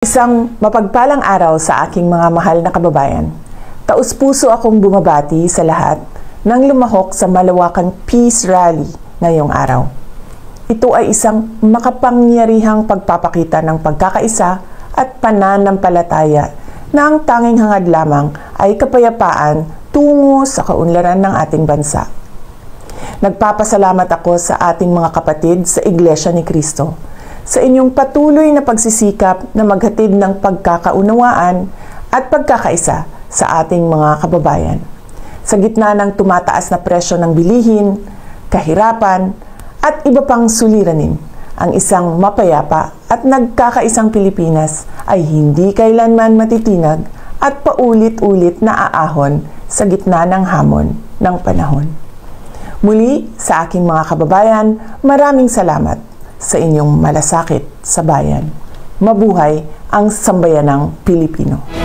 Isang mapagpalang araw sa aking mga mahal na kababayan. Taus-puso akong bumabati sa lahat nang lumahok sa malawakang Peace Rally ngayong araw. Ito ay isang makapangyarihang pagpapakita ng pagkakaisa at pananampalataya na ang tanging hangad lamang ay kapayapaan tungo sa kaunlaran ng ating bansa. Nagpapasalamat ako sa ating mga kapatid sa Iglesia ni Cristo sa inyong patuloy na pagsisikap na maghatid ng pagkakaunawaan at pagkakaisa sa ating mga kababayan. Sa gitna ng tumataas na presyo ng bilihin, kahirapan, at iba pang suliranin, ang isang mapayapa at nagkakaisang Pilipinas ay hindi kailanman matitinag at paulit-ulit na aahon sa gitna ng hamon ng panahon. Muli, sa aking mga kababayan, maraming salamat sa inyong malasakit sa bayan. Mabuhay ang sambayanang Pilipino.